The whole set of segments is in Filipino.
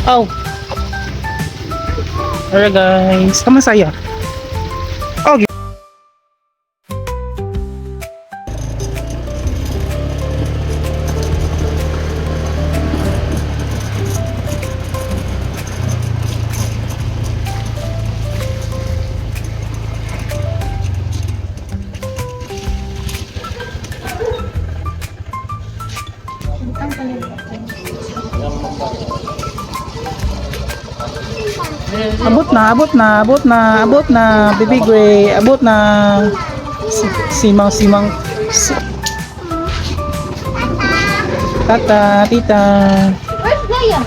Oh. Alright guys, kamu saya. Oh. Abot na, baby Gray, abot na. Simang. Tata, tita. Where's Saya?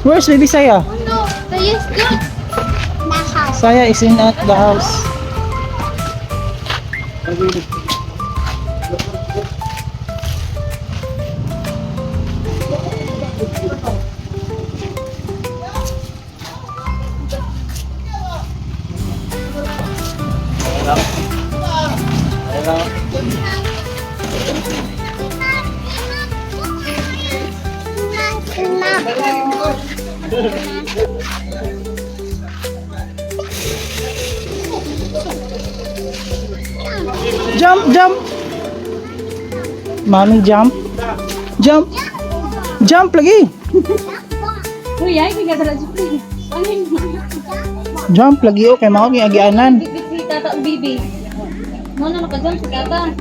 Where's baby Saya? No, Saya's good. The house. Saya is in at the house. Jump. Mommy jump. Jump lagi. Uy, ay, hindi ka talaga siya. Jump lagi okay mau ni agianan. Bibig tata ang bibi. Mo na nakajump si tata.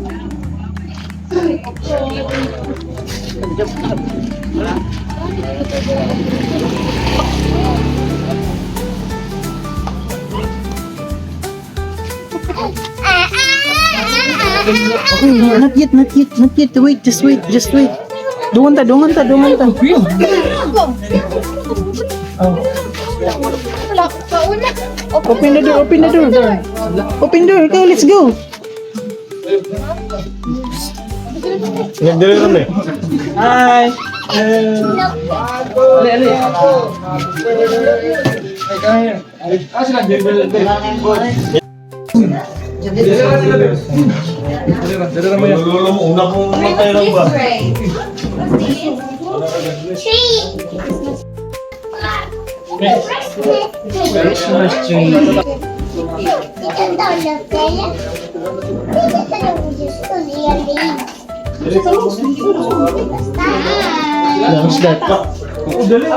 Okay, not yet. Wait, just wait. Dungan ta. Oh. Open the door. Okay, let's go. Nagdala kami. Hi. Una pong matay lang ba? Christmas tree. What's that? Dali.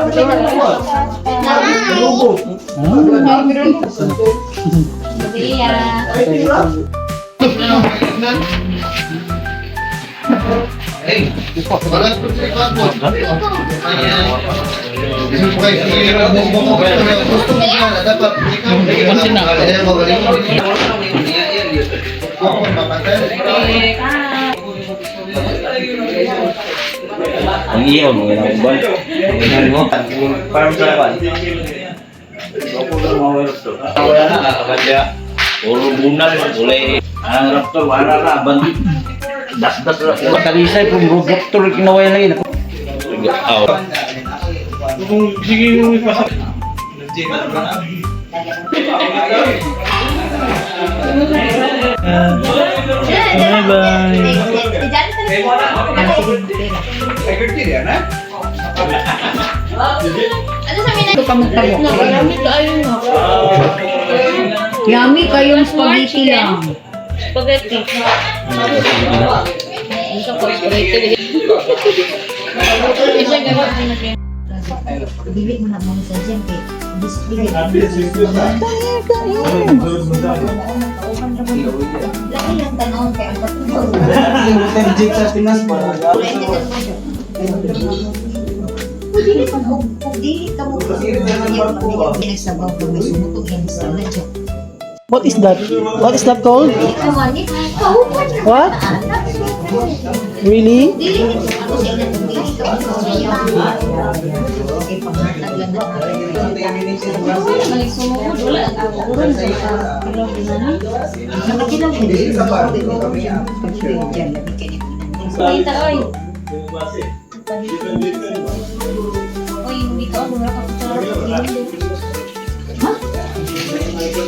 Ang iyo mo ng uban. Ang mo parang salawan. Ako lang mawala to. Wala na kadya. Puro bunal ulay. Ang raptor wala na bandit. Das la kalisay kung raptor kinaway lagi na. Aw. Kung sige yung ipasa. Yummy kayong spaghetti lang. Spaghetti. Bibig mo na mo sa dyan kay display. Laki lang tanong kay ang patulog. Dili ka mo sabaw ko may sumutog yan sa ladyo. What is that? What is that called? What? Really?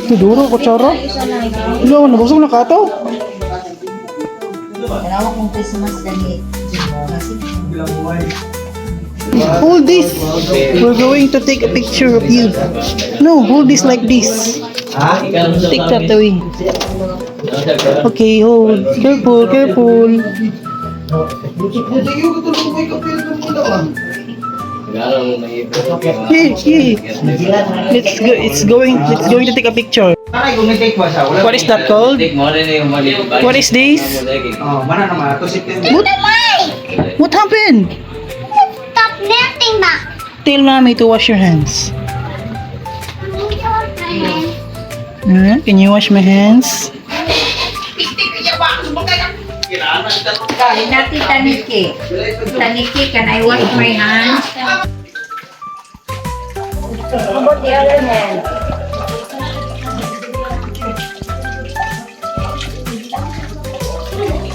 Tiduro, kutsara? Ilang, nabusog na kato? Kailangan kong Christmas dali. Kasi Hold this. We're going to take a picture of you. No, hold this like this. Take that away. Okay, hold. Careful, careful. Here, here. Let's going to take a picture. What is that called? What is this? What happened? Stop melting back. Tell mommy to wash your hands. Can you wash my hands? Kain natin taniki. Taniki, can I wash my hands? How about the other hand?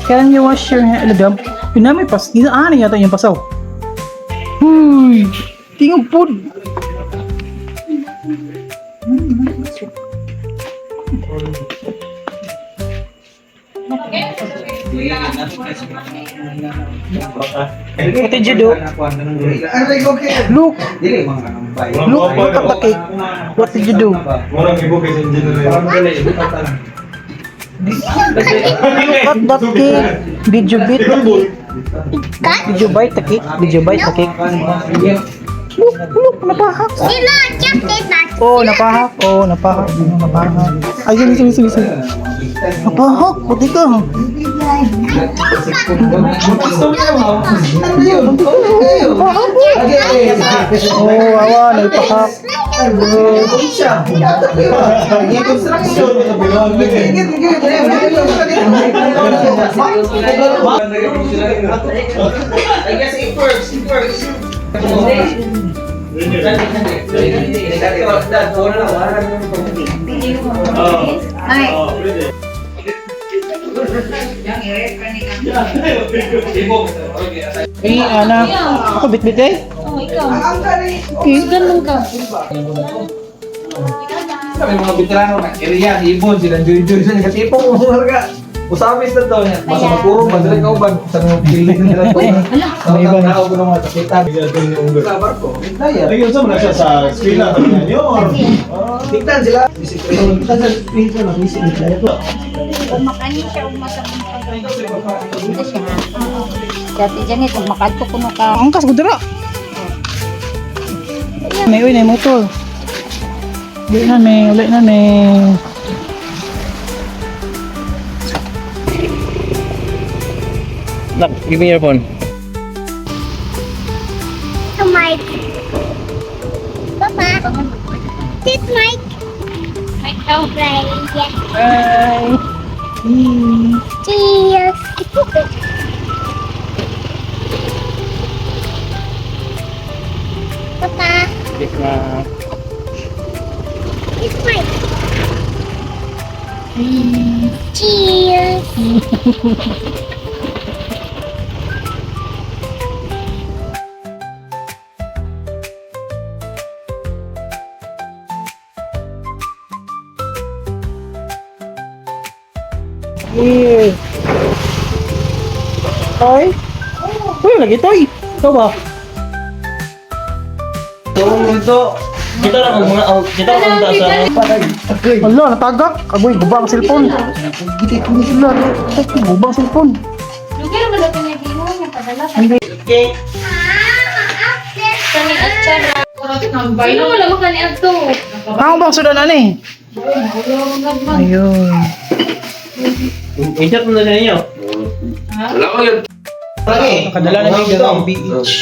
Can you wash your hands? Lagam. Yun na may pas. Ano yata yung pasaw? Huy! Tingog po. What did you do? Look! Look at the cake. What did you do? Murang ibo kay engineer. Look at that cake. Did you beat the cake? Did you bite the cake? Did you bite the cake? Look, napahak. Sila, check this back. Oh, napahak. Oh, napahak. Napahak. Ay, sige. Napahak, puti ka. Oh, awa, naipahak. I guess it works. It works. Ay, Eh, anak. Ako, bit-bit eh. Kami mga veterano na area, ibon, silang juri-juri sa nagkatipong umarga. Usapis na to niya. Basta magpuro, madali ka uban. Sa mga pilit nila to. May iba. Tao ko ng mga takitan. Sa barko. Daya. Lagi sa mga siya sa eskwela kanina niyo or Tignan sila. Tignan sa screen ko na. kung makanin siya, umasabong ka. Dito siya. Dati dyan eh, kung makadto ko ka. Angkas ko dira. May uwi na yung motor. Ulit na may. Look, give me your phone. To Mike. Papa. This Mike. Mike, don't play. Yes. Bye. Cheers. Papa. This Mike. Cheers. Here. Toy? Uy, lagi toy. Ikaw ba? Kita lang mga sa Wala, natagak. Agoy, gubang cellphone. Wala, gubang cellphone. Lugar mo na pinagino niya, padala ka. cake. Kani at tsara. Sino wala mo kani at to? Ako bang sudan na ni? Ayun. Ikat mo na sa inyo. Nakadala na ni Garang Beach.